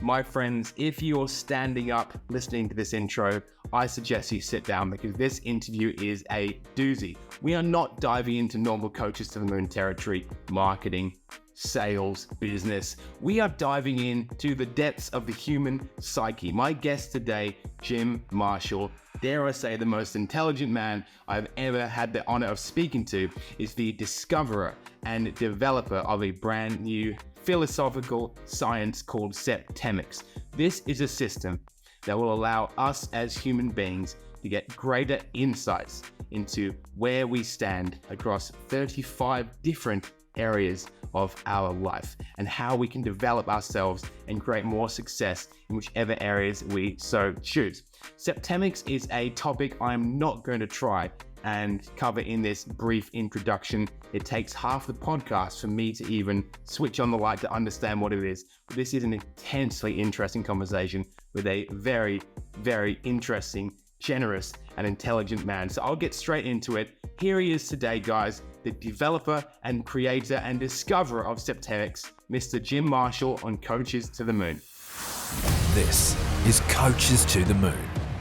My friends, if you're standing up listening to this intro, I suggest you sit down because this interview is a doozy. We are not diving into normal Coaches to the Moon territory, marketing, sales, business. We are diving into the depths of the human psyche. My guest today, Jim Marshall, dare I say the most intelligent man I've ever had the honor of speaking to, is the discoverer and developer of a brand new philosophical science called Septemics. This is a system that will allow us as human beings to get greater insights into where we stand across 35 different areas of our life and how we can develop ourselves and create more success in whichever areas we so choose. Septemics is a topic I'm not going to try and cover in this brief introduction. It takes half the podcast for me to even switch on the light to understand what it is. But this is an intensely interesting conversation with a very, very interesting, generous, and intelligent man. So I'll get straight into it. Here he is today, guys, the developer and creator and discoverer of Septemics, Mr. Jim Marshall on Coaches to the Moon. This is Coaches to the Moon,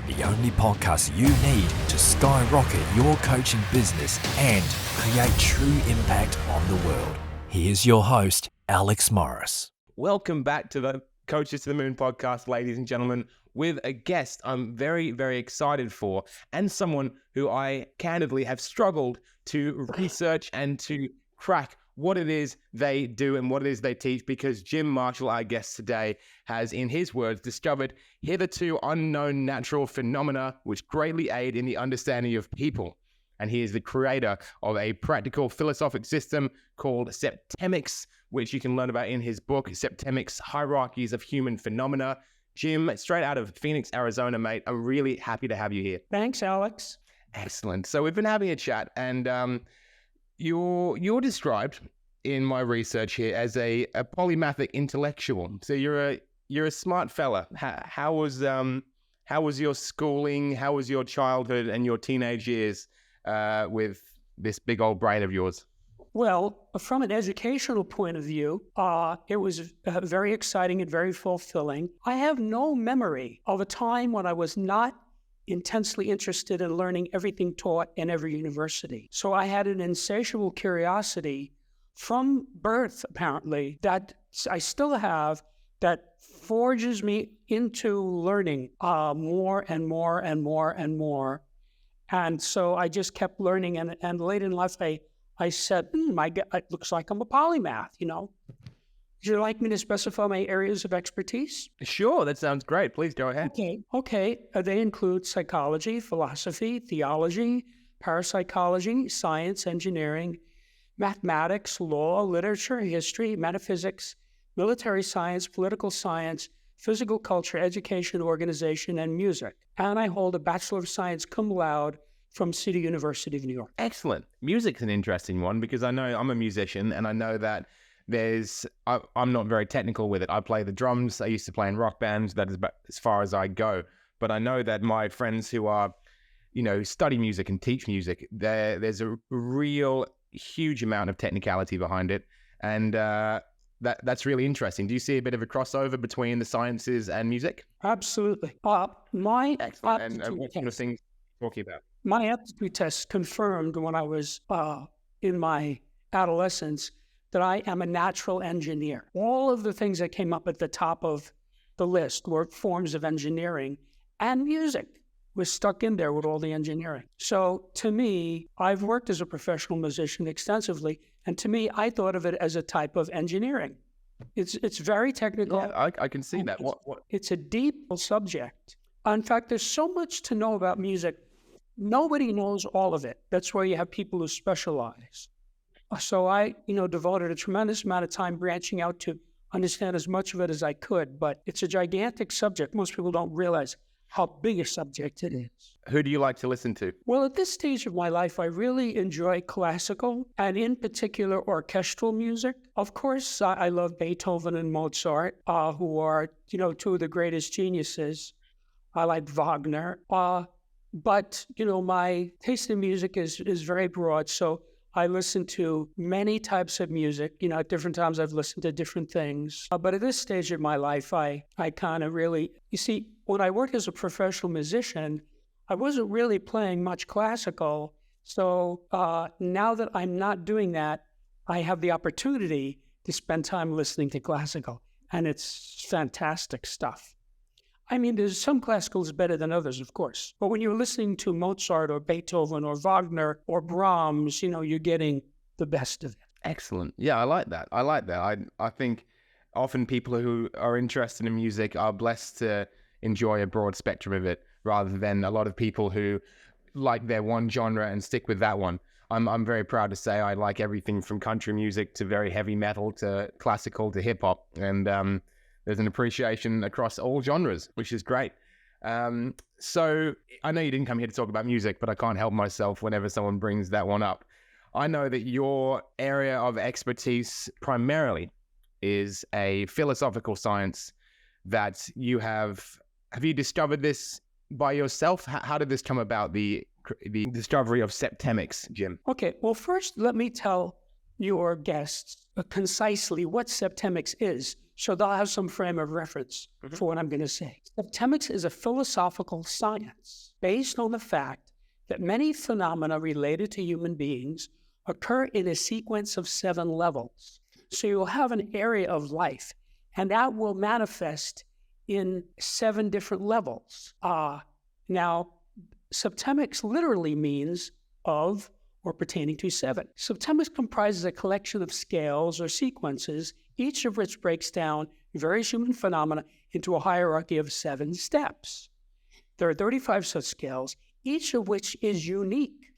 the only podcast you need to skyrocket your coaching business and create true impact on the world. Here's your host, Alex Morris. Welcome back to the Coaches to the Moon podcast, ladies and gentlemen, with a guest I'm very, very excited for, and someone who I candidly have struggled to research and to crack what it is they do and what it is they teach, because Jim Marshall, our guest today, has, in his words, discovered hitherto unknown natural phenomena which greatly aid in the understanding of people. And he is the creator of a practical philosophic system called Septemics, which you can learn about in his book, Septemics, Hierarchies of Human Phenomena. Jim, straight out of Phoenix, Arizona, mate, I'm really happy to have you here. Thanks, Alex. Excellent. So we've been having a chat, and you're described in my research here as a polymathic intellectual. So you're a smart fella. How was your schooling? How was your childhood and your teenage years with this big old brain of yours? Well, from an educational point of view, it was very exciting and very fulfilling. I have no memory of a time when I was not intensely interested in learning everything taught in every university. So I had an insatiable curiosity from birth, apparently, that I still have, that forges me into learning more and more and more and more. And so I just kept learning. And late in life, I said, it looks like I'm a polymath, you know. Would you like me to specify my areas of expertise? Sure, that sounds great. Please go ahead. Okay. They include psychology, philosophy, theology, parapsychology, science, engineering, mathematics, law, literature, history, metaphysics, military science, political science, physical culture, education, organization, and music. And I hold a Bachelor of Science cum laude from City University of New York. Excellent. Music's an interesting one because I know I'm a musician and I know that I'm not very technical with it. I play the drums. I used to play in rock bands. That is about as far as I go. But I know that my friends who are, study music and teach music, there's a real huge amount of technicality behind it. And that's really interesting. Do you see a bit of a crossover between the sciences and music? Absolutely. My Excellent. And what kind of things are you talking about? My aptitude test confirmed when I was in my adolescence that I am a natural engineer. All of the things that came up at the top of the list were forms of engineering, and music was stuck in there with all the engineering. So to me, I've worked as a professional musician extensively, and to me, I thought of it as a type of engineering. It's very technical. Yeah, I can see that. What? It's a deep subject. In fact, there's so much to know about music. Nobody knows all of it. That's where you have people who specialize. So I, devoted a tremendous amount of time branching out to understand as much of it as I could, but it's a gigantic subject. Most people don't realize how big a subject it is. Who do you like to listen to? Well, at this stage of my life, I really enjoy classical and in particular orchestral music. Of course, I love Beethoven and Mozart, who are, two of the greatest geniuses. I like Wagner. But, my taste in music is very broad. So I listen to many types of music. At different times I've listened to different things. But at this stage of my life, I kind of really, you see, when I worked as a professional musician, I wasn't really playing much classical. So now that I'm not doing that, I have the opportunity to spend time listening to classical. And it's fantastic stuff. I mean, there's some classicals better than others, of course. But when you're listening to Mozart or Beethoven or Wagner or Brahms, you're getting the best of it. Excellent. Yeah, I like that. I think often people who are interested in music are blessed to enjoy a broad spectrum of it, rather than a lot of people who like their one genre and stick with that one. I'm very proud to say I like everything from country music to very heavy metal to classical to hip hop. And there's an appreciation across all genres, which is great. So I know you didn't come here to talk about music, but I can't help myself whenever someone brings that one up. I know that your area of expertise primarily is a philosophical science that you have you discovered this by yourself? How did this come about, the discovery of Septemics, Jim? Okay, well, first let me tell your guests concisely what Septemics is, so they'll have some frame of reference for what I'm going to say. Septemics is a philosophical science based on the fact that many phenomena related to human beings occur in a sequence of 7 levels. So you'll have an area of life, and that will manifest in 7 different levels. Now, Septemics literally means of or pertaining to 7. Septemics comprises a collection of scales or sequences, each of which breaks down various human phenomena into a hierarchy of 7 steps. There are 35 such scales, each of which is unique,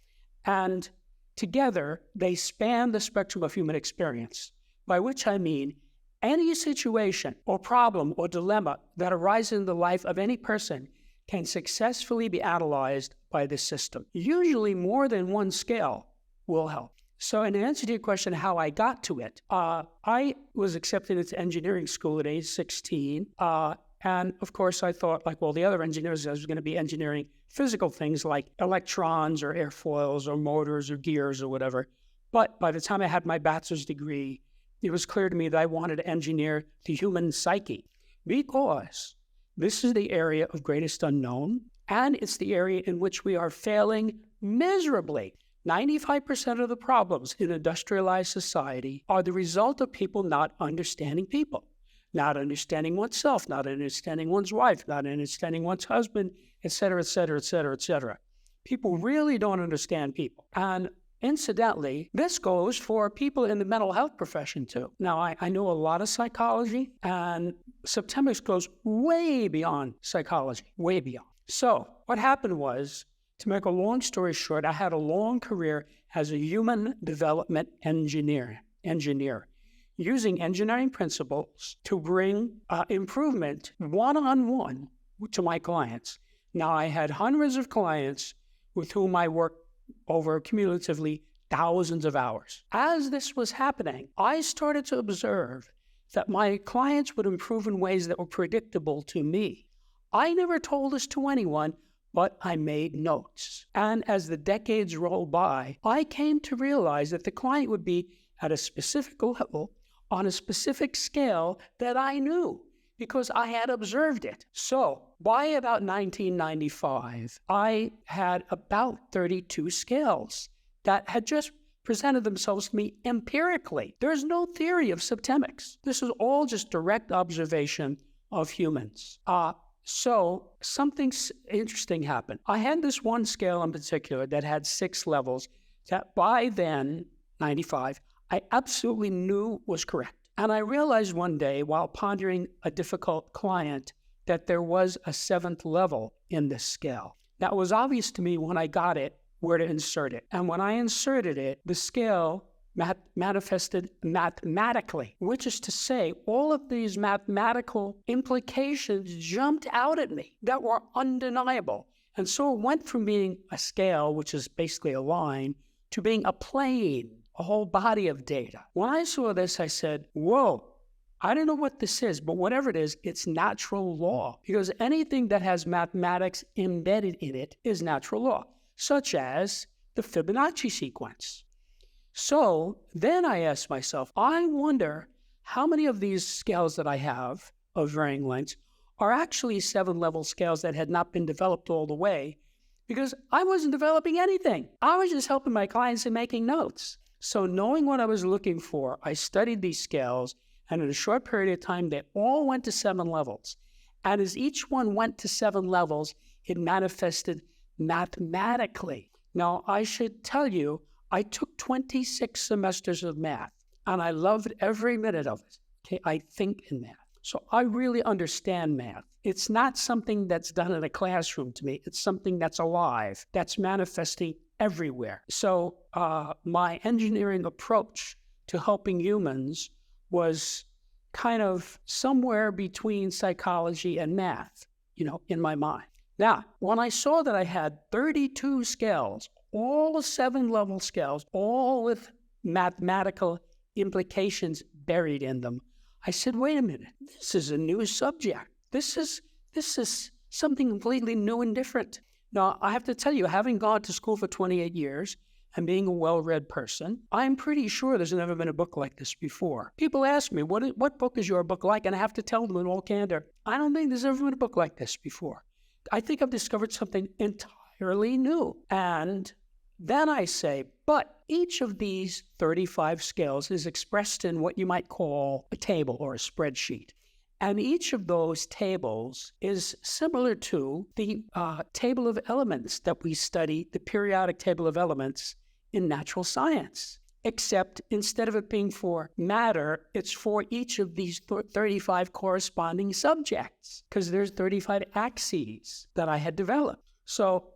and together they span the spectrum of human experience, by which I mean any situation or problem or dilemma that arises in the life of any person can successfully be analyzed by this system. Usually more than one scale will help. So in answer to your question, how I got to it, I was accepted into engineering school at age 16. And of course, I thought, like all the other engineers, I was going to be engineering physical things like electrons or airfoils or motors or gears or whatever. But by the time I had my bachelor's degree, it was clear to me that I wanted to engineer the human psyche, because this is the area of greatest unknown, and it's the area in which we are failing miserably. 95% of the problems in industrialized society are the result of people not understanding people, not understanding oneself, not understanding one's wife, not understanding one's husband, et cetera, et cetera, et cetera, et cetera. People really don't understand people. And incidentally, this goes for people in the mental health profession too. Now, I know a lot of psychology, and Septemics goes way beyond psychology, way beyond. So what happened was, to make a long story short, I had a long career as a human development engineer, using engineering principles to bring improvement one-on-one to my clients. Now, I had hundreds of clients with whom I worked over cumulatively thousands of hours. As this was happening, I started to observe that my clients would improve in ways that were predictable to me. I never told this to anyone, but I made notes. And as the decades rolled by, I came to realize that the client would be at a specific level on a specific scale that I knew, because I had observed it. So by about 1995, I had about 32 scales that had just presented themselves to me empirically. There's no theory of Septemics. This is all just direct observation of humans. So something interesting happened. I had this one scale in particular that had 6 levels that by then, 95, I absolutely knew was correct. And I realized one day while pondering a difficult client that there was a 7th level in this scale. That was obvious to me when I got it, where to insert it. And when I inserted it, the scale manifested mathematically, which is to say, all of these mathematical implications jumped out at me that were undeniable. And so it went from being a scale, which is basically a line, to being a plane, a whole body of data. When I saw this, I said, whoa, I don't know what this is, but whatever it is, it's natural law, because anything that has mathematics embedded in it is natural law, such as the Fibonacci sequence. So then I asked myself, I wonder how many of these scales that I have of varying lengths are actually 7-level scales that had not been developed all the way, because I wasn't developing anything. I was just helping my clients and making notes. So knowing what I was looking for, I studied these scales, and in a short period of time, they all went to 7 levels. And as each one went to 7 levels, it manifested mathematically. Now, I should tell you, I took 26 semesters of math, and I loved every minute of it. Okay, I think in math. So I really understand math. It's not something that's done in a classroom to me. It's something that's alive, that's manifesting everywhere. So my engineering approach to helping humans was kind of somewhere between psychology and math, in my mind. Now, when I saw that I had 32 scales, all 7-level scales, all with mathematical implications buried in them, I said, wait a minute, this is a new subject. This is something completely new and different. Now, I have to tell you, having gone to school for 28 years and being a well-read person, I'm pretty sure there's never been a book like this before. People ask me, what book is your book like? And I have to tell them in all candor, I don't think there's ever been a book like this before. I think I've discovered something entirely new. And then I say, but each of these 35 scales is expressed in what you might call a table or a spreadsheet. And each of those tables is similar to the table of elements that we study, the periodic table of elements in natural science. Except instead of it being for matter, it's for each of these 35 corresponding subjects, because there's 35 axes that I had developed. So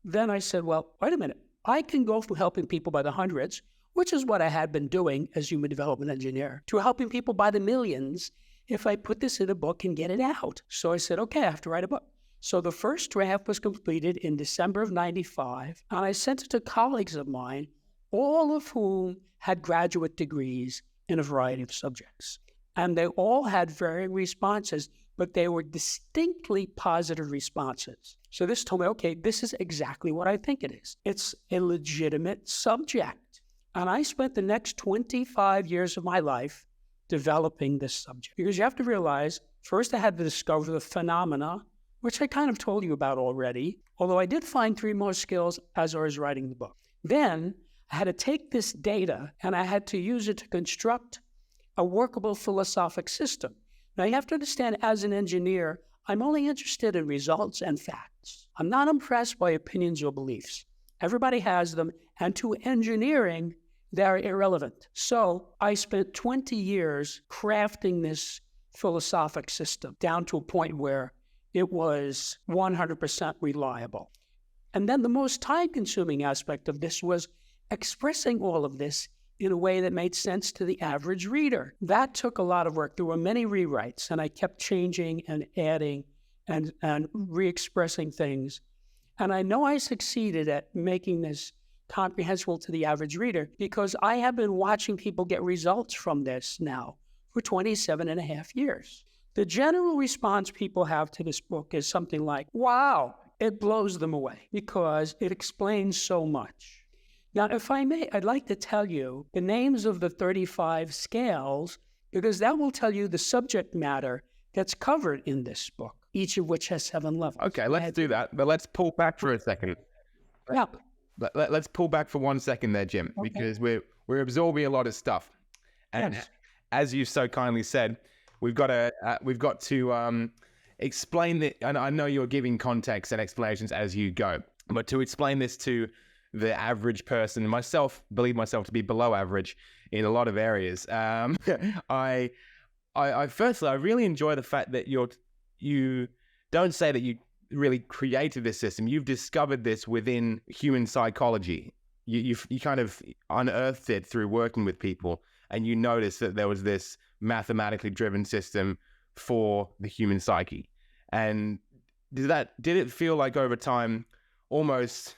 then I said, well, wait a minute. I can go from helping people by the hundreds, which is what I had been doing as human development engineer, to helping people by the millions if I put this in a book and get it out. So I said, okay, I have to write a book. So the first draft was completed in December of '95, and I sent it to colleagues of mine, all of whom had graduate degrees in a variety of subjects. And they all had varying responses, but they were distinctly positive responses. So this told me, okay, this is exactly what I think it is. It's a legitimate subject. And I spent the next 25 years of my life developing this subject. Because you have to realize, first I had to discover the phenomena, which I kind of told you about already, although I did find 3 more skills as I was writing the book. Then I had to take this data and I had to use it to construct a workable philosophic system. Now you have to understand, as an engineer, I'm only interested in results and facts. I'm not impressed by opinions or beliefs. Everybody has them, and to engineering, they're irrelevant. So I spent 20 years crafting this philosophic system down to a point where it was 100% reliable. And then the most time-consuming aspect of this was expressing all of this in a way that made sense to the average reader. That took a lot of work. There were many rewrites, and I kept changing and adding and re-expressing things. And I know I succeeded at making this comprehensible to the average reader because I have been watching people get results from this now for 27 and a half years. The general response people have to this book is something like, wow, it blows them away because it explains so much. Now, if I may, I'd like to tell you the names of the 35 scales, because that will tell you the subject matter that's covered in this book, each of which has 7 levels. Okay, let's do that, but let's pull back for a second. Yeah. Let's pull back for 1 second there, Jim, Okay. because we're absorbing a lot of stuff. And Yes. as you so kindly said, we've got to explain that, and I know you're giving context and explanations as you go, but to explain this to the average person, believe myself to be below average in a lot of areas. I really enjoy the fact that you don't say that you really created this system. You've discovered this within human psychology. You kind of unearthed it through working with people, and you noticed that there was this mathematically driven system for the human psyche. And did it feel like over time, almost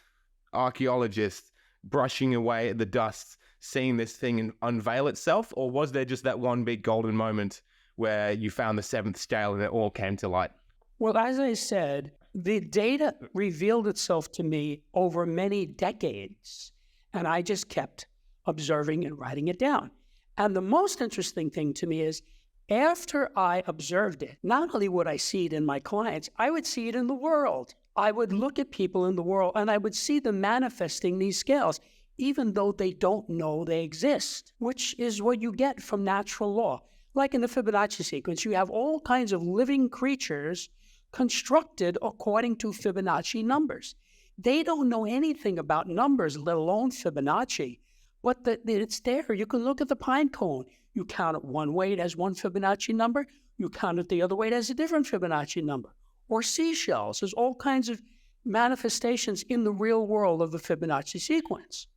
archaeologists brushing away at the dust, seeing this thing unveil itself? Or was there just that one big golden moment where you found the 7th scale and it all came to light? Well, as I said, the data revealed itself to me over many decades, and I just kept observing and writing it down. And the most interesting thing to me is after I observed it, not only would I see it in my clients, I would see it in the world. I would look at people in the world and I would see them manifesting these scales, even though they don't know they exist, which is what you get from natural law. Like in the Fibonacci sequence, you have all kinds of living creatures constructed according to Fibonacci numbers. They don't know anything about numbers, let alone Fibonacci, but it's there. You can look at the pine cone. You count it one way, it has one Fibonacci number. You count it the other way, it has a different Fibonacci number. Or seashells. There's all kinds of manifestations in the real world of the Fibonacci sequence.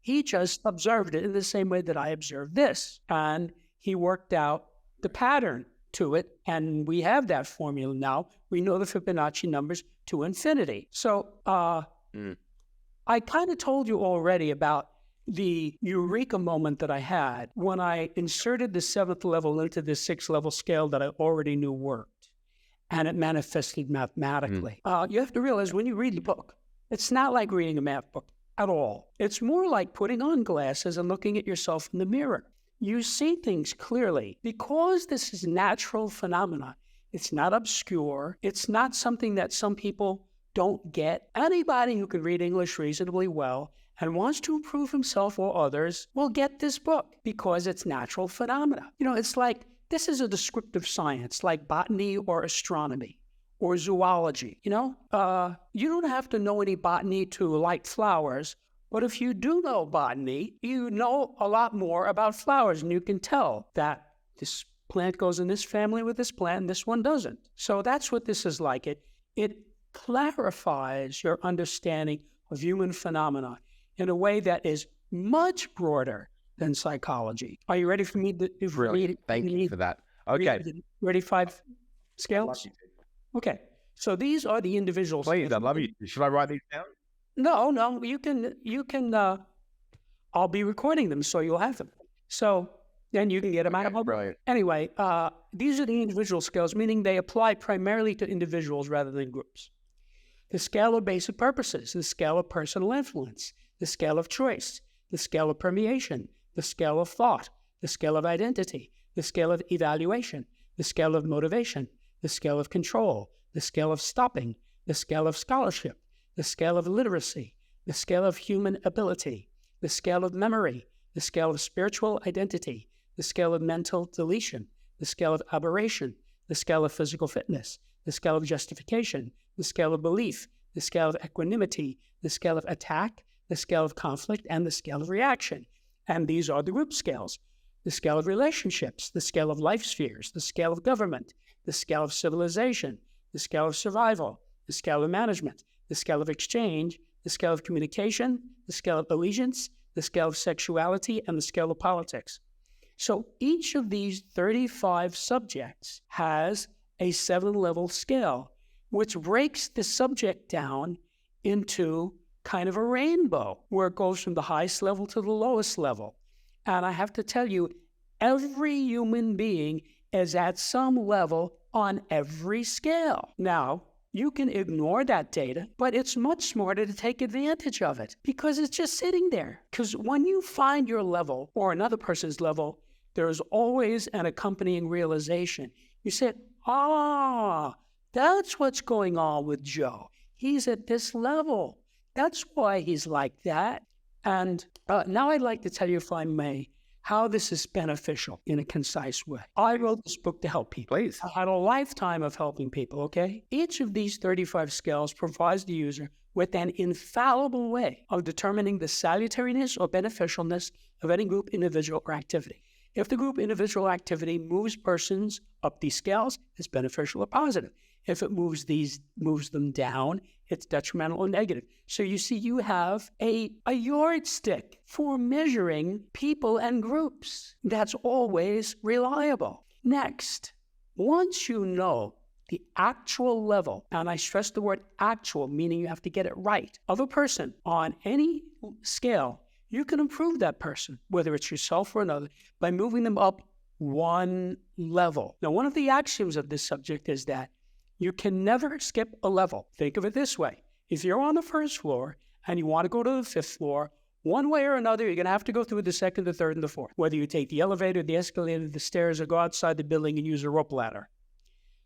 He just observed it in the same way that I observed this. And he worked out the pattern to it. And we have that formula now. We know the Fibonacci numbers to infinity. So I kind of told you already about the eureka moment that I had when I inserted the 7th level into the 6th level scale that I already knew worked. And it manifested mathematically. You have to realize when you read the book, it's not like reading a math book at all. It's more like putting on glasses and looking at yourself in the mirror. You see things clearly. Because this is natural phenomena, it's not obscure. It's not something that some people don't get. Anybody who can read English reasonably well and wants to improve himself or others will get this book because it's natural phenomena. You know, it's like this is a descriptive science like botany or astronomy or zoology. You know, you don't have to know any botany to like flowers, but if you do know botany, you know a lot more about flowers, and you can tell that this plant goes in this family with this plant and this one doesn't. So that's what this is like. It clarifies your understanding of human phenomena in a way that is much broader than psychology. Are you ready for me to Brilliant. Thank you for that. Okay. Ready 5 scales? Okay. So these are the individual Please, scales. I love you. Should I write these down? No, you can, I'll be recording them so you'll have them. So then you can get them out of Brilliant. Anyway, these are the individual scales, meaning they apply primarily to individuals rather than groups. The scale of basic purposes, the scale of personal influence, the scale of choice, the scale of permeation, the scale of thought, the scale of identity, the scale of evaluation, the scale of motivation, the scale of control, the scale of stopping, the scale of scholarship, the scale of literacy, the scale of human ability, the scale of memory, the scale of spiritual identity, the scale of mental deletion, the scale of aberration, the scale of physical fitness, the scale of justification, the scale of belief, the scale of equanimity, the scale of attack, the scale of conflict, and the scale of reaction. And these are the group scales. The scale of relationships, the scale of life spheres, the scale of government, the scale of civilization, the scale of survival, the scale of management, the scale of exchange, the scale of communication, the scale of allegiance, the scale of sexuality, and the scale of politics. So each of these 35 subjects has a 7-level scale, which breaks the subject down into kind of a rainbow, where it goes from the highest level to the lowest level. And I have to tell you, every human being is at some level on every scale. Now, you can ignore that data, but it's much smarter to take advantage of it because it's just sitting there. Because when you find your level or another person's level, there is always an accompanying realization. You say, that's what's going on with Joe. He's at this level. That's why he's like that. And now I'd like to tell you, if I may, how this is beneficial in a concise way. I wrote this book to help people. Please. I had a lifetime of helping people, okay? Each of these 35 scales provides the user with an infallible way of determining the salutariness or beneficialness of any group, individual, or activity. If the group, individual, activity moves persons up these scales, it's beneficial or positive. If it moves them down, it's detrimental or negative. So you see, you have a yardstick for measuring people and groups. That's always reliable. Next, once you know the actual level, and I stress the word actual, meaning you have to get it right, of a person on any scale, you can improve that person, whether it's yourself or another, by moving them up one level. Now, one of the axioms of this subject is that you can never skip a level. Think of it this way. If you're on the first floor and you want to go to the 5th floor, One way or another, you're going to have to go through the second, the third, and the fourth. Whether you take the elevator, the escalator, the stairs, or go outside the building and use a rope ladder.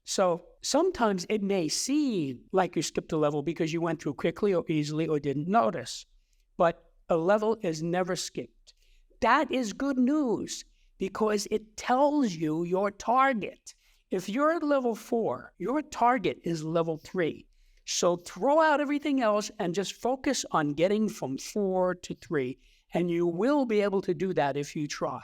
So sometimes it may seem like you skipped a level because you went through quickly or easily or didn't notice. But a level is never skipped. That is good news because it tells you your target. If you're at level 4, your target is level 3. So throw out everything else and just focus on getting from 4 to 3. And you will be able to do that if you try.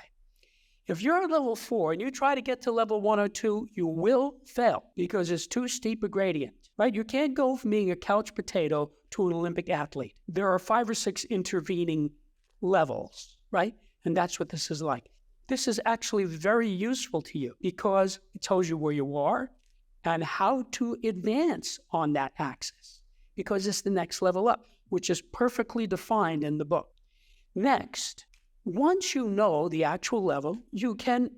If you're at level 4 and you try to get to level 1 or 2, you will fail because it's too steep a gradient, right? You can't go from being a couch potato to an Olympic athlete. There are 5 or 6 intervening levels, right? And that's what this is like. This is actually very useful to you because it tells you where you are and how to advance on that axis because it's the next level up, which is perfectly defined in the book. Next, once you know the actual level, you can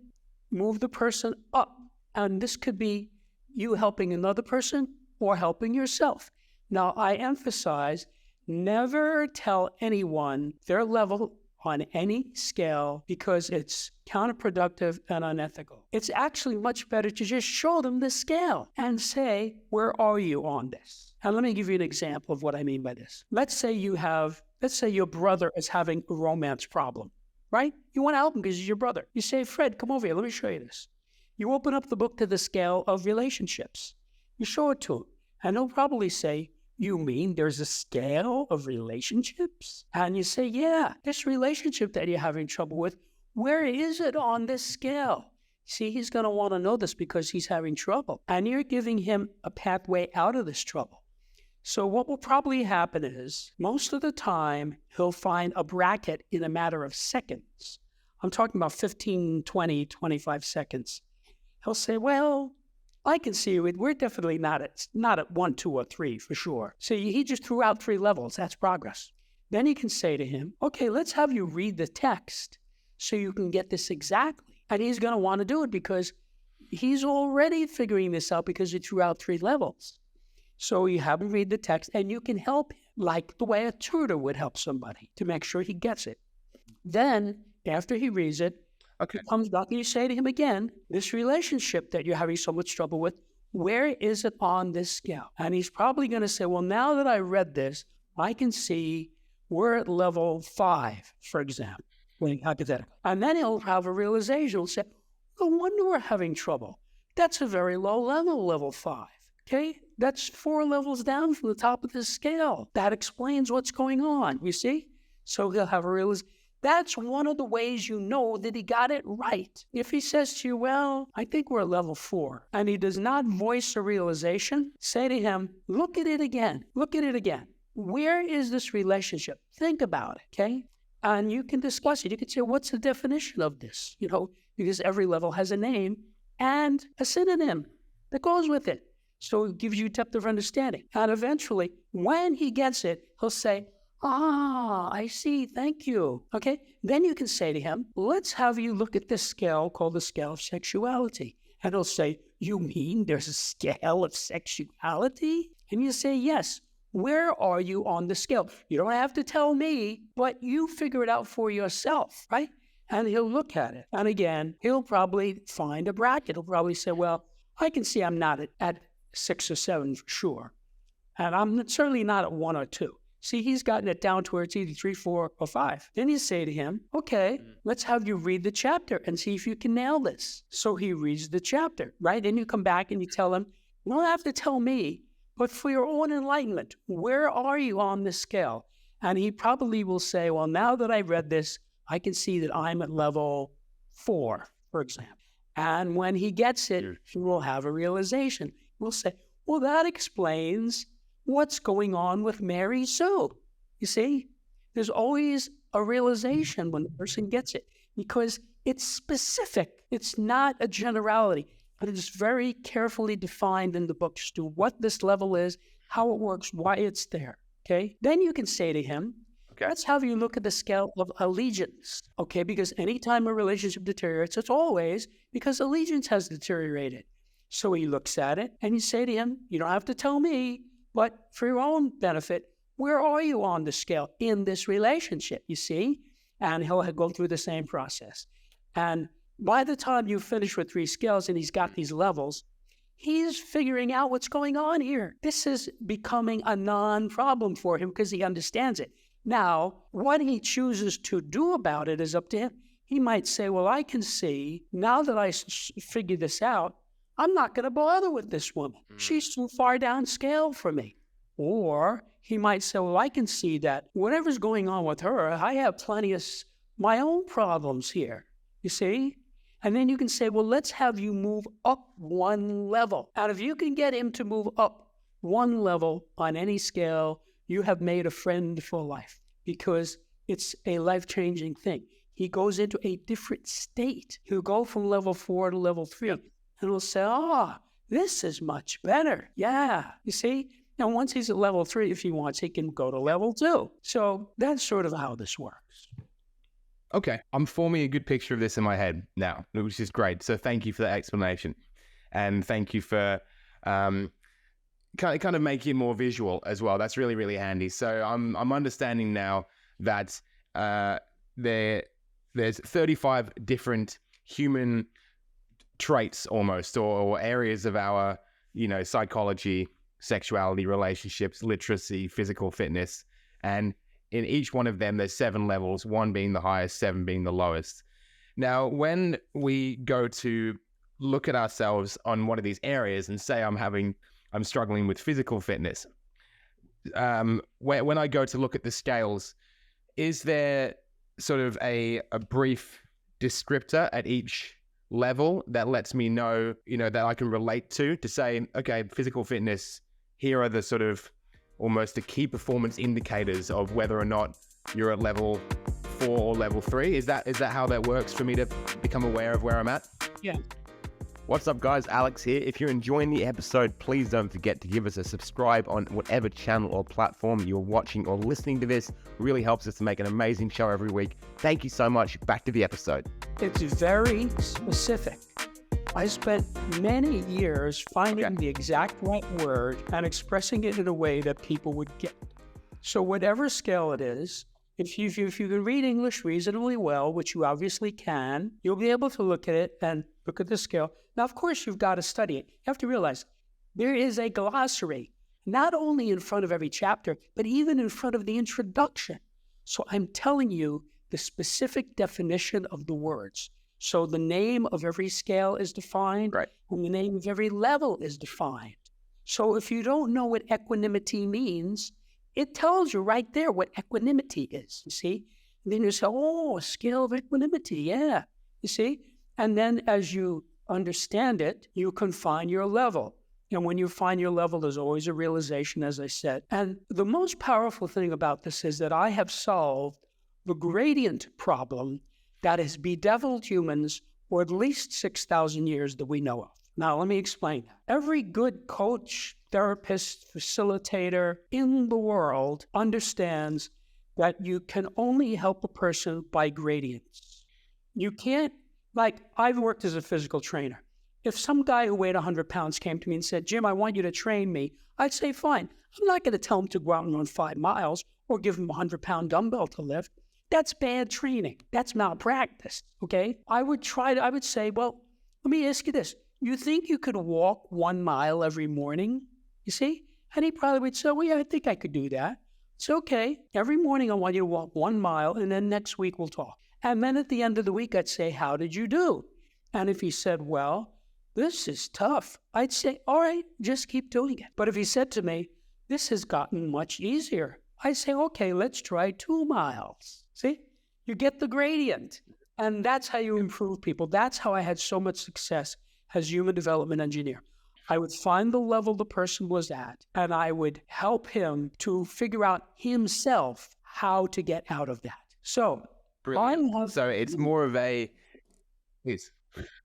move the person up. And this could be you helping another person or helping yourself. Now, I emphasize, never tell anyone their level on any scale because it's counterproductive and unethical. It's actually much better to just show them the scale and say, where are you on this? And let me give you an example of what I mean by this. Let's say your brother is having a romance problem, right? You want to help him because he's your brother. You say, Fred, come over here. Let me show you this. You open up the book to the scale of relationships. You show it to him. And he'll probably say, you mean there's a scale of relationships? And you say, yeah, this relationship that you're having trouble with, where is it on this scale? See, he's going to want to know this because he's having trouble. And you're giving him a pathway out of this trouble. So what will probably happen is, most of the time, he'll find a bracket in a matter of seconds. I'm talking about 15, 20, 25 seconds. He'll say, well, I can see we're definitely not at 1, 2, or 3 for sure. So he just threw out 3 levels. That's progress. Then you can say to him, okay, let's have you read the text so you can get this exactly. And he's going to want to do it because he's already figuring this out because he threw out 3 levels. So you have him read the text and you can help him like the way a tutor would help somebody to make sure he gets it. Then after he reads it, he comes back and you say to him again, this relationship that you're having so much trouble with, where is it on this scale? And he's probably going to say, well, now that I read this, I can see we're at level 5, for example, hypothetically. And then he'll have a realization. He'll say, no wonder we're having trouble. That's a very low level, level 5. Okay? That's 4 levels down from the top of the scale. That explains what's going on, you see? So he'll have a realization. That's one of the ways you know that he got it right. If he says to you, well, I think we're at level 4, and he does not voice a realization, say to him, look at it again. Look at it again. Where is this relationship? Think about it, okay? And you can discuss it. You can say, what's the definition of this? You know, because every level has a name and a synonym that goes with it. So it gives you depth of understanding. And eventually, when he gets it, he'll say, I see, thank you. Okay, then you can say to him, let's have you look at this scale called the scale of sexuality. And he'll say, you mean there's a scale of sexuality? And you say, yes. Where are you on the scale? You don't have to tell me, but you figure it out for yourself, right? And he'll look at it. And again, he'll probably find a bracket. He'll probably say, well, I can see I'm not at 6 or 7 for sure. And I'm certainly not at 1 or 2. See, he's gotten it down to where it's either 3, 4, or 5. Then you say to him, okay, let's have you read the chapter and see if you can nail this. So he reads the chapter, right? Then you come back and you tell him, you don't have to tell me, but for your own enlightenment, where are you on this scale? And he probably will say, well, now that I read this, I can see that I'm at level 4, for example. And when he gets it, he will have a realization. We'll say, well, that explains what's going on with Mary Sue. You see, there's always a realization when the person gets it because it's specific. It's not a generality, but it is very carefully defined in the book as to what this level is, how it works, why it's there. Okay? Then you can say to him, let's have you look at the scale of allegiance. Okay? Because anytime a relationship deteriorates, it's always because allegiance has deteriorated. So he looks at it and you say to him, you don't have to tell me, but for your own benefit, where are you on the scale in this relationship, you see? And he'll go through the same process. And by the time you finish with 3 scales and he's got these levels, he's figuring out what's going on here. This is becoming a non-problem for him because he understands it. Now, what he chooses to do about it is up to him. He might say, well, I can see, now that I figured this out, I'm not going to bother with this woman. She's too far down scale for me. Or he might say, well, I can see that whatever's going on with her, I have plenty of my own problems here, you see? And then you can say, well, let's have you move up 1 level. And if you can get him to move up 1 level on any scale, you have made a friend for life, because it's a life-changing thing. He goes into a different state. He'll go from level 4 to level 3, and he'll say, this is much better. Yeah, you see? Now, once he's at level 3, if he wants, he can go to level 2. So that's sort of how this works. Okay, I'm forming a good picture of this in my head now, which is great. So thank you for that explanation. And thank you for kind of making it more visual as well. That's really, really handy. So I'm understanding now that there's 35 different human traits almost, or areas of our, psychology, sexuality, relationships, literacy, physical fitness. And in each one of them, there's 7 levels, 1 being the highest, 7 being the lowest. Now, when we go to look at ourselves on one of these areas and say I'm struggling with physical fitness, when I go to look at the scales, is there sort of a brief descriptor at each level that lets me know, that I can relate to say, okay, physical fitness, here are the sort of almost the key performance indicators of whether or not you're at level 4 or level 3? Is that how that works for me to become aware of where I'm at? Yeah. What's up, guys? Alex here. If you're enjoying the episode, please don't forget to give us a subscribe on whatever channel or platform you're watching or listening to this. It really helps us to make an amazing show every week. Thank you so much. Back to the episode. It's very specific. I spent many years finding the exact right word and expressing it in a way that people would get. So whatever scale it is, if you can read English reasonably well, which you obviously can, you'll be able to look at it and look at the scale. Now, of course, you've got to study it. You have to realize there is a glossary, not only in front of every chapter, but even in front of the introduction. So I'm telling you the specific definition of the words. So the name of every scale is defined, right, and the name of every level is defined. So if you don't know what equanimity means, it tells you right there what equanimity is, you see? And then you say, a scale of equanimity, yeah, you see? And then as you understand it, you can find your level. And when you find your level, there's always a realization, as I said. And the most powerful thing about this is that I have solved the gradient problem that has bedeviled humans for at least 6,000 years that we know of. Now, let me explain. Every good coach, therapist, facilitator in the world understands that you can only help a person by gradients. You can't, like, I've worked as a physical trainer. If some guy who weighed 100 pounds came to me and said, Jim, I want you to train me, I'd say, fine. I'm not going to tell him to go out and run 5 miles or give him a 100-pound dumbbell to lift. That's bad training. That's malpractice, okay? I would say, well, let me ask you this. You think you could walk 1 mile every morning? You see? And he probably would say, well, yeah, I think I could do that. It's okay. Every morning I want you to walk 1 mile, and then next week we'll talk. And then at the end of the week, I'd say, how did you do? And if he said, well, this is tough, I'd say, all right, just keep doing it. But if he said to me, this has gotten much easier, I'd say, okay, let's try 2 miles. See? You get the gradient. And that's how you improve people. That's how I had so much success as human development engineer. I would find the level the person was at, and I would help him to figure out himself how to get out of that. So, So it's more of a... Please,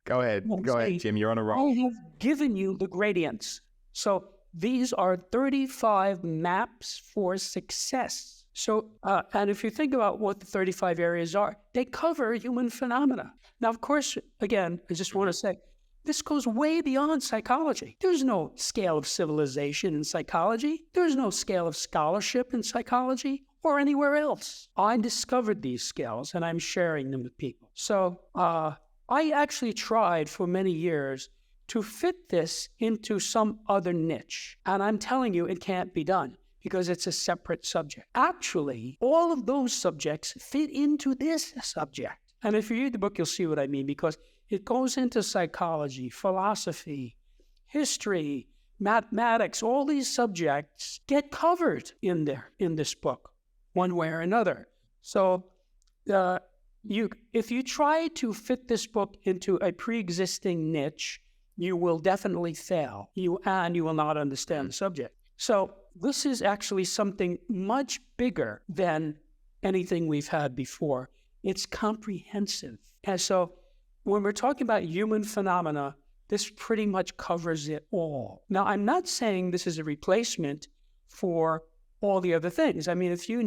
go ahead. Go ahead, Jim. You're on a roll. I have given you the gradients. So these are 35 maps for success. So, and if you think about what the 35 areas are, they cover human phenomena. Now, of course, again, I just want to say, This goes way beyond psychology. There's no scale of civilization in psychology. There's no scale of scholarship in psychology or anywhere else. I discovered these scales and I'm sharing them with people. So I actually tried for many years to fit this into some other niche. And I'm telling you, it can't be done because it's a separate subject. Actually, all of those subjects fit into this subject. And if you read the book, you'll see what I mean, because it goes into psychology, philosophy, history, mathematics. All these subjects get covered in this book, one way or another. So if you try to fit this book into a pre-existing niche, you will definitely fail. You will not understand the subject. So this is actually something much bigger than anything we've had before. It's comprehensive. And so when we're talking about human phenomena, this pretty much covers it all. Now, I'm not saying this is a replacement for all the other things. I mean, if you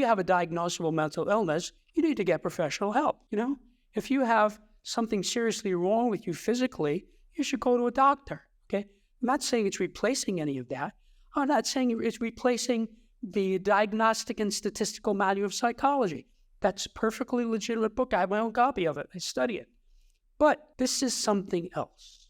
have a diagnosable mental illness, you need to get professional help, If you have something seriously wrong with you physically, you should go to a doctor, okay? I'm not saying it's replacing any of that. I'm not saying it's replacing the Diagnostic and Statistical Manual of Psychology. That's a perfectly legitimate book. I have my own copy of it. I study it. But this is something else.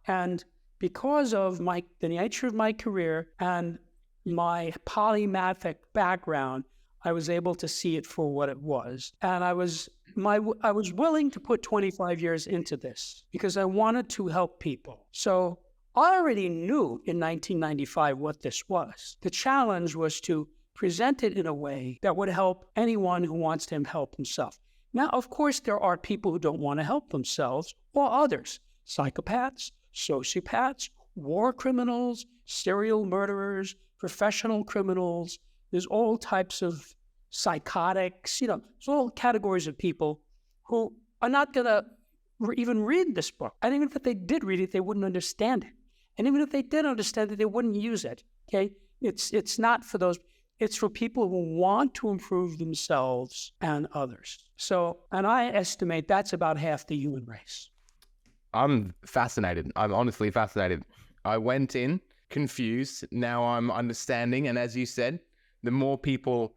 And because of the nature of my career and my polymathic background, I was able to see it for what it was. And I was willing to put 25 years into this because I wanted to help people. So I already knew in 1995 what this was. The challenge was to present it in a way that would help anyone who wants to help himself. Now, of course, there are people who don't want to help themselves or others. Psychopaths, sociopaths, war criminals, serial murderers, professional criminals. There's all types of psychotics. There's all categories of people who are not going to even read this book. And even if they did read it, they wouldn't understand it. And even if they did understand it, they wouldn't use it. Okay? It's not for those. It's for people who want to improve themselves and others. So, and I estimate that's about half the human race. I'm fascinated. I'm honestly fascinated. I went in confused. Now I'm understanding. And as you said, the more people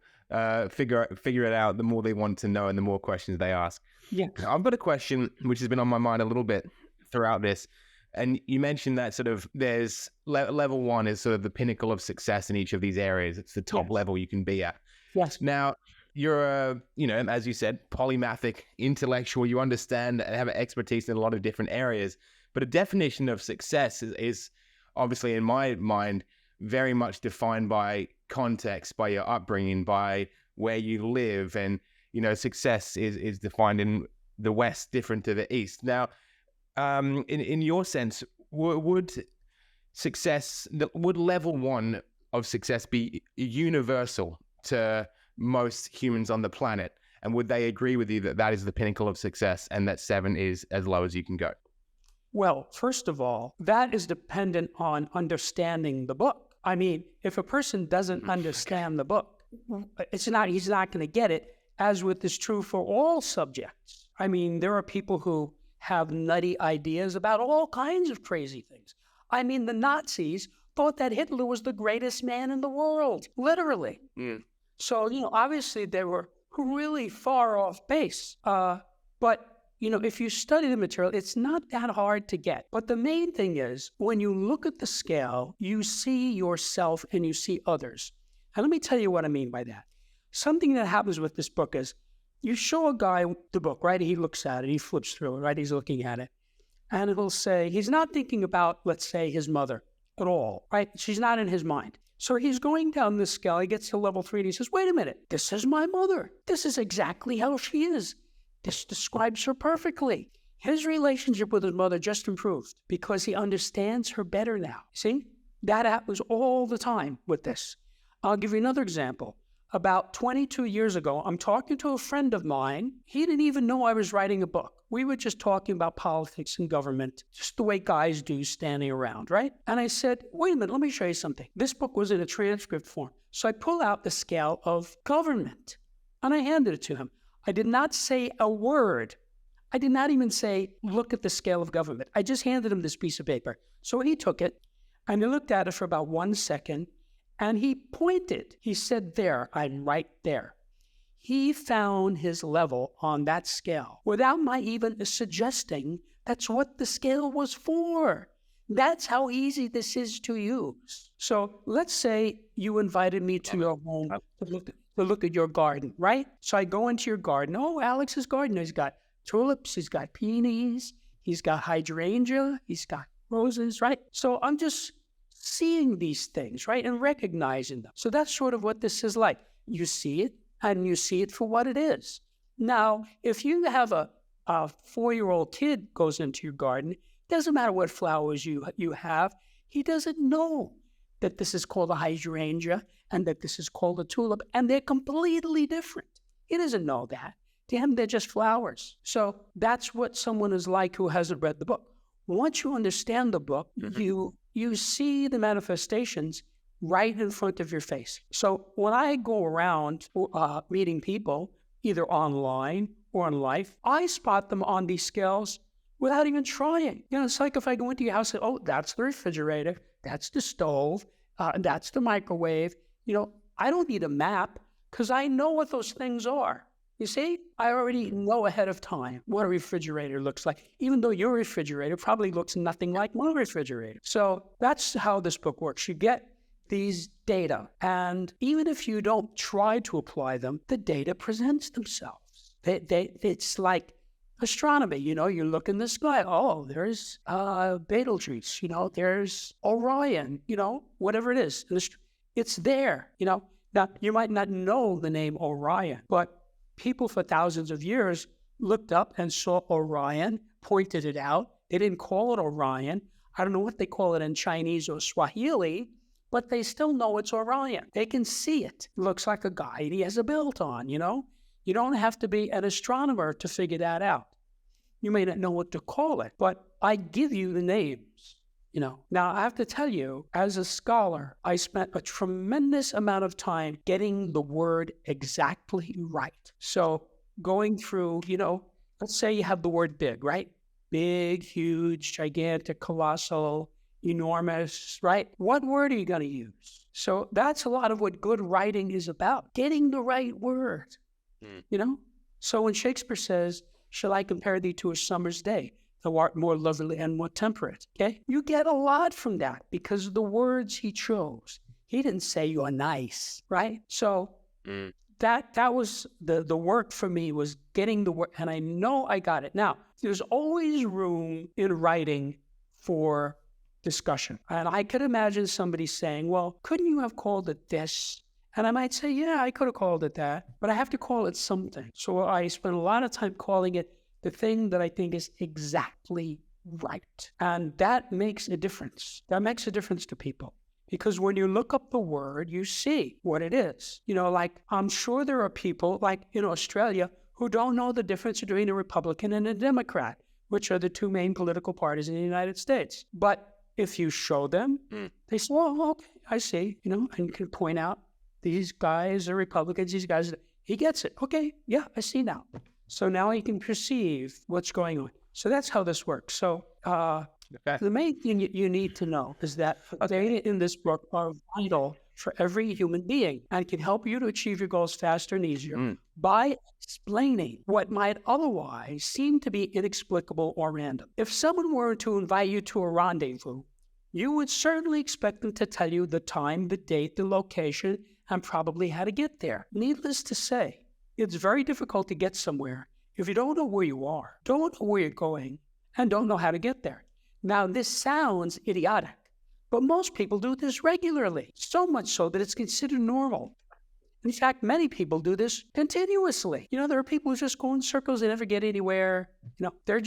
figure it out, the more they want to know and the more questions they ask. Yeah. I've got a question which has been on my mind a little bit throughout this. And you mentioned that sort of there's level one is sort of the pinnacle of success in each of these areas. It's the top level you can be at. Yes. Now, you're as you said, polymathic, intellectual. You understand and have expertise in a lot of different areas. But a definition of success is obviously, in my mind, very much defined by context, by your upbringing, by where you live. And, success is defined in the West different to the East. Now, in your sense, would level one of success be universal to most humans on the planet? And would they agree with you that that is the pinnacle of success and that 7 is as low as you can go? Well, first of all, that is dependent on understanding the book. I mean, if a person doesn't understand the book, he's not going to get it, as is true for all subjects. I mean, there are people who have nutty ideas about all kinds of crazy things. I mean, the Nazis thought that Hitler was the greatest man in the world, literally. Mm. So, obviously they were really far off base. But, if you study the material, it's not that hard to get. But the main thing is, when you look at the scale, you see yourself and you see others. And let me tell you what I mean by that. Something that happens with this book is, you show a guy the book, right? He looks at it, he flips through it, right? He's looking at it. And it'll say, he's not thinking about, let's say, his mother at all, right? She's not in his mind. So he's going down this scale, he gets to level 3 and he says, wait a minute, this is my mother. This is exactly how she is. This describes her perfectly. His relationship with his mother just improved because he understands her better now. See? That happens all the time with this. I'll give you another example. About 22 years ago, I'm talking to a friend of mine. He didn't even know I was writing a book. We were just talking about politics and government, just the way guys do standing around, right? And I said, wait a minute, let me show you something. This book was in a transcript form. So I pull out the scale of government and I handed it to him. I did not say a word. I did not even say, look at the scale of government. I just handed him this piece of paper. So he took it and he looked at it for about 1 second and he pointed. He said, there, I'm right there. He found his level on that scale without my even suggesting that's what the scale was for. That's how easy this is to use. So let's say you invited me to your home to look at your garden, right? So I go into your garden. Oh, Alex's garden. He's got tulips. He's got peonies. He's got hydrangea. He's got roses, right? So I'm just seeing these things, right? And recognizing them. So that's sort of what this is like. You see it and you see it for what it is. Now, if you have a 4-year-old kid goes into your garden, doesn't matter what flowers you have, he doesn't know that this is called a hydrangea and that this is called a tulip, and they're completely different. He doesn't know that. To him, they're just flowers. So that's what someone is like who hasn't read the book. Once you understand the book, you see the manifestations right in front of your face. So when I go around meeting people, either online or in life, I spot them on these scales without even trying. You know, it's like if I go into your house and, oh, that's the refrigerator, that's the stove, that's the microwave. You know, I don't need a map because I know what those things are. You see, I already know ahead of time what a refrigerator looks like, even though your refrigerator probably looks nothing like my refrigerator. So that's how this book works. You get these data, and even if you don't try to apply them, the data presents themselves. It's like astronomy, you know, you look in the sky, oh, there's Betelgeuse, you know, there's Orion, you know, whatever it is. It's there, you know. Now, you might not know the name Orion, but people for thousands of years looked up and saw Orion, pointed it out. They didn't call it Orion. I don't know what they call it in Chinese or Swahili, but they still know it's Orion. They can see it. It looks like a guy and he has a belt on, you know. You don't have to be an astronomer to figure that out. You may not know what to call it, but I give you the names, you know. Now, I have to tell you, as a scholar, I spent a tremendous amount of time getting the word exactly right. So going through, you know, let's say you have the word big, right? Big, huge, gigantic, colossal, enormous, right? What word are you going to use? So that's a lot of what good writing is about, getting the right word, you know? So when Shakespeare says, shall I compare thee to a summer's day? Thou art more lovely and more temperate, okay? You get a lot from that because of the words he chose. He didn't say you're nice, right? So that was the work for me, was getting the word, and I know I got it. Now, there's always room in writing for discussion. And I could imagine somebody saying, well, couldn't you have called it this? And I might say, yeah, I could have called it that, but I have to call it something. So I spend a lot of time calling it the thing that I think is exactly right. And that makes a difference. That makes a difference to people. Because when you look up the word, you see what it is. You know, like, I'm sure there are people, like in Australia, who don't know the difference between a Republican and a Democrat, which are the two main political parties in the United States. But if you show them, they say, oh, okay, I see, you know, and you can point out, these guys are Republicans, these guys, he gets it. Okay, yeah, I see now. So now he can perceive what's going on. So that's how this works. So the main thing you need to know is that data in this book are vital for every human being and can help you to achieve your goals faster and easier by explaining what might otherwise seem to be inexplicable or random. If someone were to invite you to a rendezvous, you would certainly expect them to tell you the time, the date, the location, and probably how to get there. Needless to say, it's very difficult to get somewhere if you don't know where you are, don't know where you're going, and don't know how to get there. Now, this sounds idiotic, but most people do this regularly, so much so that it's considered normal. In fact, many people do this continuously. You know, there are people who just go in circles and never get anywhere. You know, they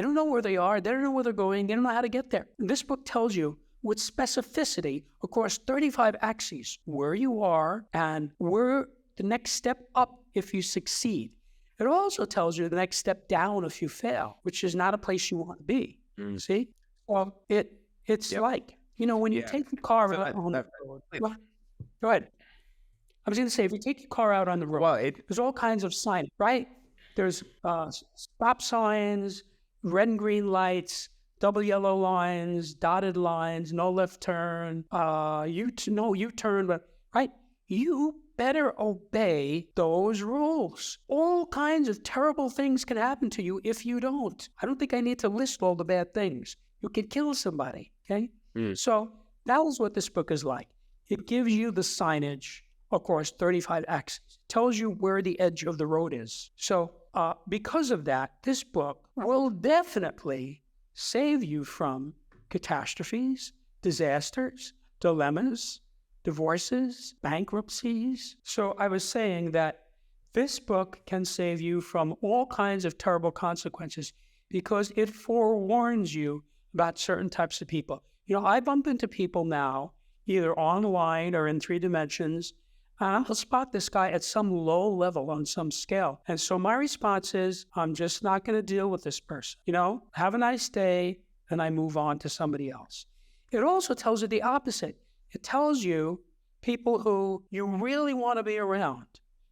don't know where they are, they don't know where they're going, they don't know how to get there. And this book tells you with specificity across 35 axes where you are and where the next step up if you succeed. It also tells you the next step down if you fail, which is not a place you want to be. See? Well, it's like, you know, when you take the car out on the road. Well, go ahead. I was going to say, if you take your car out on the road, there's all kinds of signage, right? There's stop signs, red and green lights, double yellow lines, dotted lines, no left turn, no U-turn, but right? You better obey those rules. All kinds of terrible things can happen to you if you don't. I don't think I need to list all the bad things. You could kill somebody, okay? So that was what this book is like. It gives you the signage, of course, 35 axes. It tells you where the edge of the road is. So because of that, this book will definitely save you from catastrophes, disasters, dilemmas, divorces, bankruptcies. So I was saying that this book can save you from all kinds of terrible consequences because it forewarns you about certain types of people. You know, I bump into people now, either online or in 3 dimensions, and I'll spot this guy at some low level on some scale. And so my response is, I'm just not going to deal with this person. You know, have a nice day, and I move on to somebody else. It also tells you the opposite. It tells you people who you really want to be around.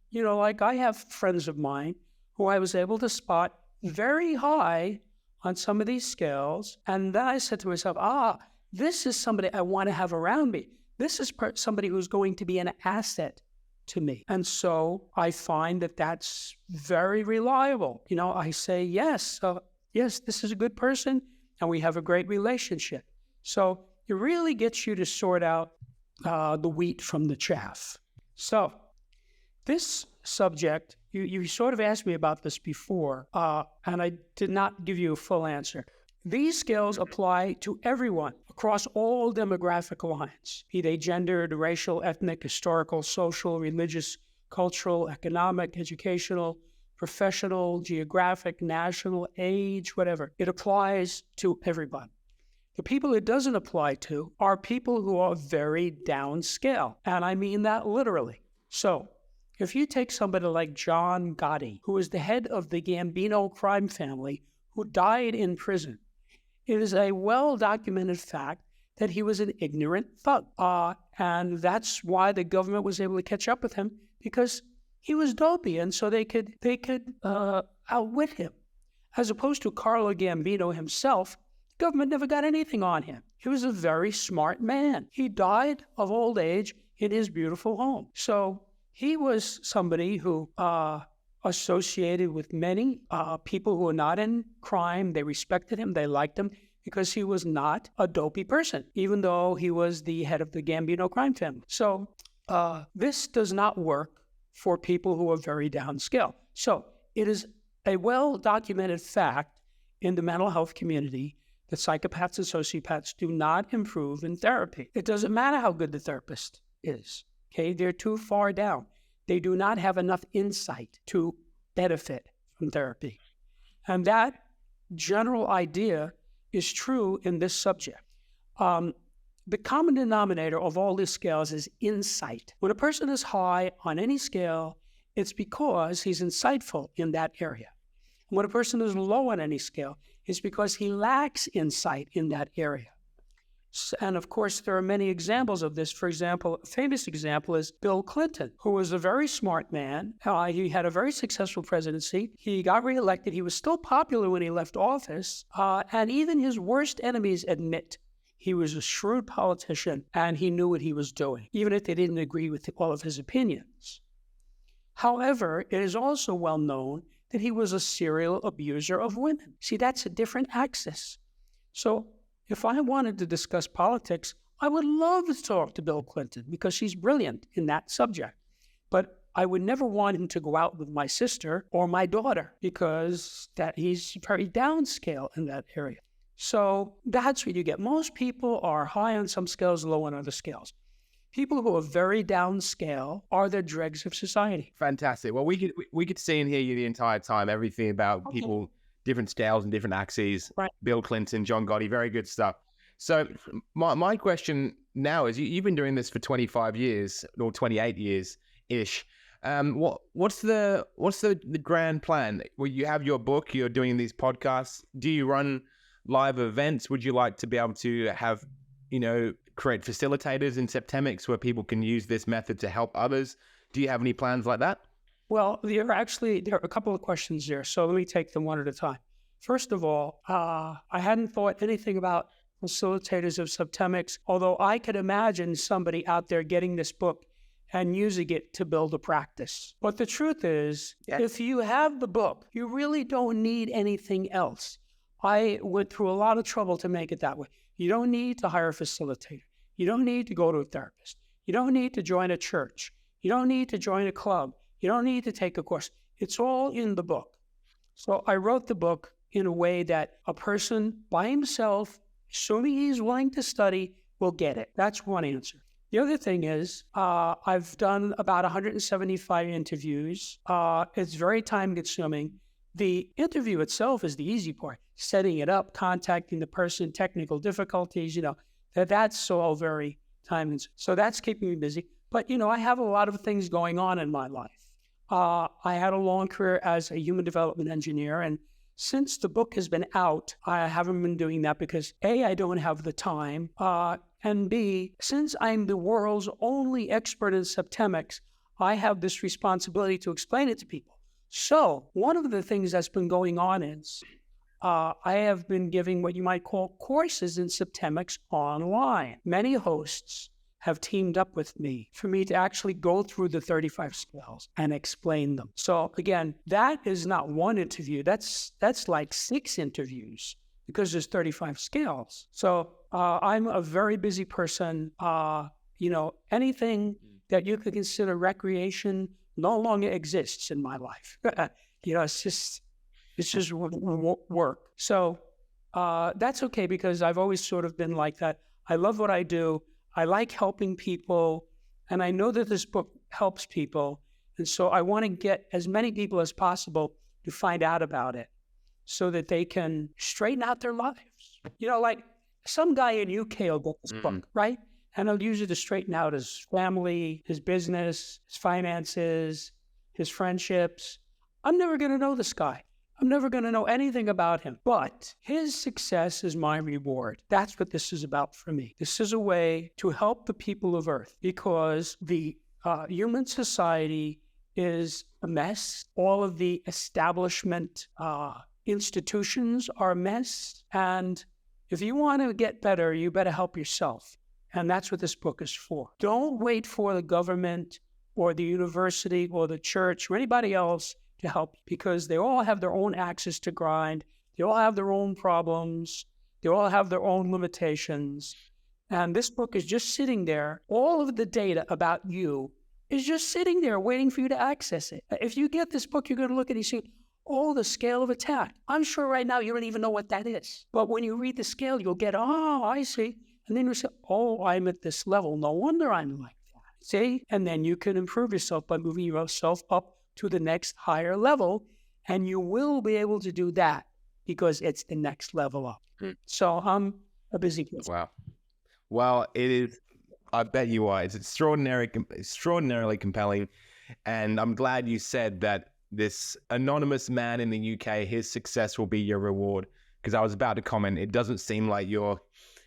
You know, like I have friends of mine who I was able to spot very high on some of these scales. And then I said to myself, this is somebody I want to have around me. This is somebody who's going to be an asset to me. And so I find that that's very reliable. You know, I say, yes, this is a good person, and we have a great relationship. So it really gets you to sort out the wheat from the chaff. So this subject, you sort of asked me about this before, and I did not give you a full answer. These skills apply to everyone across all demographic lines, be they gendered, racial, ethnic, historical, social, religious, cultural, economic, educational, professional, geographic, national, age, whatever. It applies to everybody. The people it doesn't apply to are people who are very downscale, and I mean that literally. So if you take somebody like John Gotti, who is the head of the Gambino crime family, who died in prison, it is a well-documented fact that he was an ignorant thug. And that's why the government was able to catch up with him, because he was dopey, and so they could outwit him. As opposed to Carlo Gambino himself, the government never got anything on him. He was a very smart man. He died of old age in his beautiful home. So he was somebody who associated with many people who were not in crime. They respected him. They liked him because he was not a dopey person, even though he was the head of the Gambino crime family. So this does not work for people who are very downscale. So it is a well-documented fact in the mental health community that psychopaths and sociopaths do not improve in therapy. It doesn't matter how good the therapist is. Okay, they're too far down. They do not have enough insight to benefit from therapy. And that general idea is true in this subject. The common denominator of all these scales is insight. When a person is high on any scale, it's because he's insightful in that area. And when a person is low on any scale, it's because he lacks insight in that area. And of course, there are many examples of this. For example, a famous example is Bill Clinton, who was a very smart man. He had a very successful presidency. He got reelected. He was still popular when he left office. And even his worst enemies admit he was a shrewd politician and he knew what he was doing, even if they didn't agree with all of his opinions. However, it is also well known that he was a serial abuser of women. See, that's a different axis. So if I wanted to discuss politics, I would love to talk to Bill Clinton because she's brilliant in that subject. But I would never want him to go out with my sister or my daughter because he's very downscale in that area. So that's what you get. Most people are high on some scales, low on other scales. People who are very downscale are the dregs of society. Fantastic. Well, we could see and hear you the entire time, everything about people, different scales and different axes. Right. Bill Clinton, John Gotti, very good stuff. So my question now is, you've been doing this for 25 years or 28 years-ish. What's the grand plan? Well, you have your book, you're doing these podcasts. Do you run live events? Would you like to be able to have, create facilitators in Septemics where people can use this method to help others? Do you have any plans like that? Well, there are a couple of questions there, so let me take them one at a time. First of all, I hadn't thought anything about facilitators of Septemics, although I could imagine somebody out there getting this book and using it to build a practice. But the truth is, if you have the book, you really don't need anything else. I went through a lot of trouble to make it that way. You don't need to hire a facilitator. You don't need to go to a therapist. You don't need to join a church. You don't need to join a club. You don't need to take a course. It's all in the book. So I wrote the book in a way that a person by himself, assuming he's willing to study, will get it. That's one answer. The other thing is, I've done about 175 interviews. It's very time-consuming. The interview itself is the easy part. Setting it up, contacting the person, technical difficulties, that's all very time-consuming. So that's keeping me busy. But, I have a lot of things going on in my life. I had a long career as a human development engineer, and since the book has been out, I haven't been doing that because A, I don't have the time, and B, since I'm the world's only expert in Septemics, I have this responsibility to explain it to people. So one of the things that's been going on is I have been giving what you might call courses in Septemics online. Many hosts have teamed up with me for me to actually go through the 35 scales and explain them. So again, that is not one interview. That's like 6 interviews because there's 35 scales. So I'm a very busy person. Anything that you could consider recreation no longer exists in my life. It's just work. So that's okay because I've always sort of been like that. I love what I do. I like helping people, and I know that this book helps people, and so I want to get as many people as possible to find out about it so that they can straighten out their lives. Like some guy in UK will get this book, right? And he'll use it to straighten out his family, his business, his finances, his friendships. I'm never going to know this guy. I'm never going to know anything about him, but his success is my reward. That's what this is about for me. This is a way to help the people of Earth because the human society is a mess. All of the establishment institutions are a mess. And if you want to get better, you better help yourself. And that's what this book is for. Don't wait for the government or the university or the church or anybody else to help because they all have their own axes to grind. They all have their own problems. They all have their own limitations. And this book is just sitting there. All of the data about you is just sitting there waiting for you to access it. If you get this book, you're going to look at it and see, the scale of attack. I'm sure right now you don't even know what that is. But when you read the scale, you'll get, I see. And then you say, I'm at this level. No wonder I'm like that. See? And then you can improve yourself by moving yourself up to the next higher level, and you will be able to do that because it's the next level up. So I'm a busy person. Wow. Well, it is, I bet you are. It's extraordinarily compelling, and I'm glad you said that this anonymous man in the UK, his success will be your reward, because I was about to comment, it doesn't seem like you're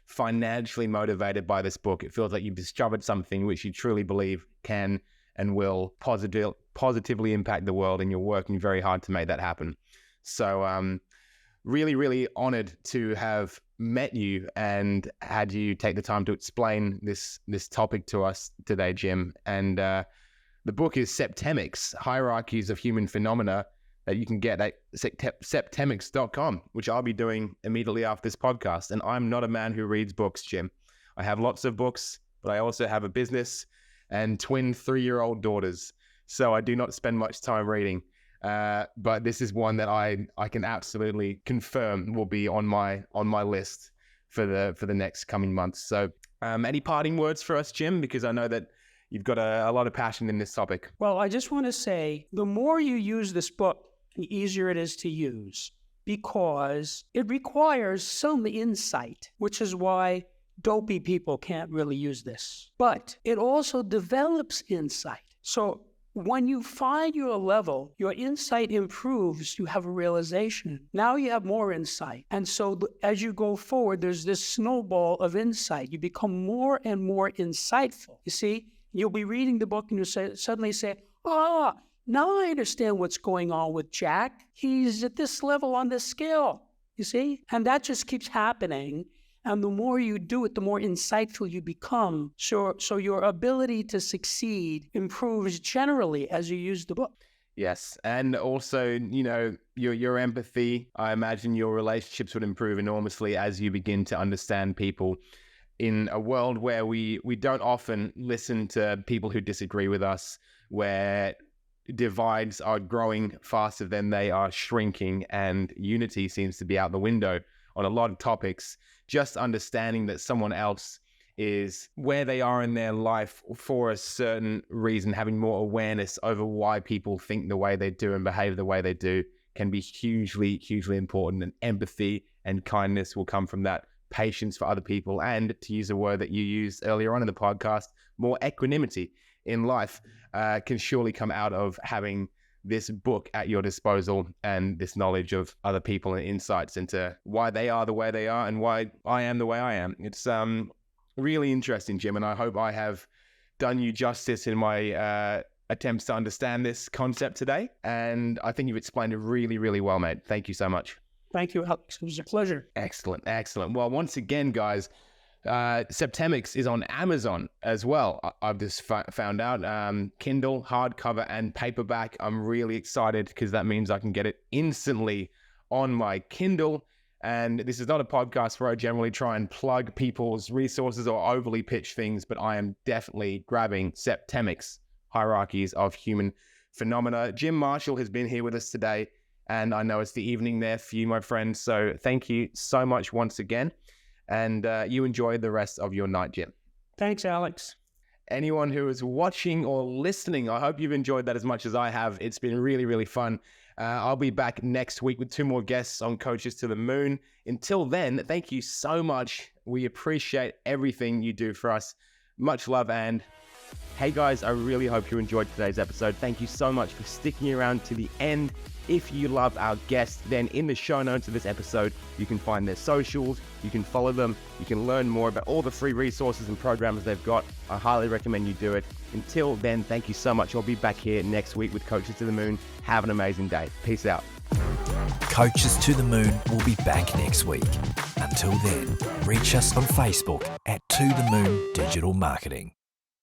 financially motivated by this book. It feels like you've discovered something which you truly believe can and will positively impact the world, and you're working very hard to make that happen. So really, really honored to have met you and had you take the time to explain this topic to us today, Jim. And the book is Septemics, Hierarchies of Human Phenomena, that you can get at septemics.com, which I'll be doing immediately after this podcast. And I'm not a man who reads books, Jim. I have lots of books, but I also have a business and twin 3-year-old daughters. So I do not spend much time reading. But this is one that I can absolutely confirm will be on my list for the next coming months. So any parting words for us, Jim? Because I know that you've got a lot of passion in this topic. Well, I just want to say, the more you use this book, the easier it is to use, because it requires some insight, which is why dopey people can't really use this. But it also develops insight. So when you find your level, your insight improves, you have a realization. Now you have more insight. And so as you go forward, there's this snowball of insight. You become more and more insightful. You see, you'll be reading the book and you'll suddenly say, Now I understand what's going on with Jack. He's at this level on this scale, you see? And that just keeps happening. And the more you do it, the more insightful you become. So your ability to succeed improves generally as you use the book. Yes. And also, your empathy, I imagine your relationships would improve enormously as you begin to understand people in a world where we don't often listen to people who disagree with us, where divides are growing faster than they are shrinking, and unity seems to be out the window on a lot of topics. Just understanding that someone else is where they are in their life for a certain reason, having more awareness over why people think the way they do and behave the way they do can be hugely, hugely important. And empathy and kindness will come from that. Patience for other people, and to use a word that you used earlier on in the podcast, more equanimity in life can surely come out of having this book at your disposal and this knowledge of other people and insights into why they are the way they are and why I am the way I am. It's really interesting, Jim, and I hope I have done you justice in my attempts to understand this concept today. And I think you've explained it really, really well, mate. Thank you so much. Thank you, Alex. It was a pleasure. Excellent, excellent. Well, once again, guys, Septemics is on Amazon as well. I've just found out Kindle, hardcover, and paperback. I'm really excited because that means I can get it instantly on my Kindle. And this is not a podcast where I generally try and plug people's resources or overly pitch things, but I am definitely grabbing Septemics, Hierarchies of Human Phenomena. Jim Marshall has been here with us today, and I know it's the evening there for you, my friend. So thank you so much once again. And you enjoy the rest of your night, Jim. Thanks, Alex. Anyone who is watching or listening, I hope you've enjoyed that as much as I have. It's been really, really fun. I'll be back next week with 2 more guests on Coaches to the Moon. Until then, thank you so much. We appreciate everything you do for us. Much love, and hey guys, I really hope you enjoyed today's episode. Thank you so much for sticking around to the end. If you love our guests, then in the show notes of this episode, you can find their socials, you can follow them, you can learn more about all the free resources and programs they've got. I highly recommend you do it. Until then, thank you so much. I'll be back here next week with Coaches to the Moon. Have an amazing day. Peace out. Coaches to the Moon will be back next week. Until then, reach us on Facebook at To The Moon Digital Marketing.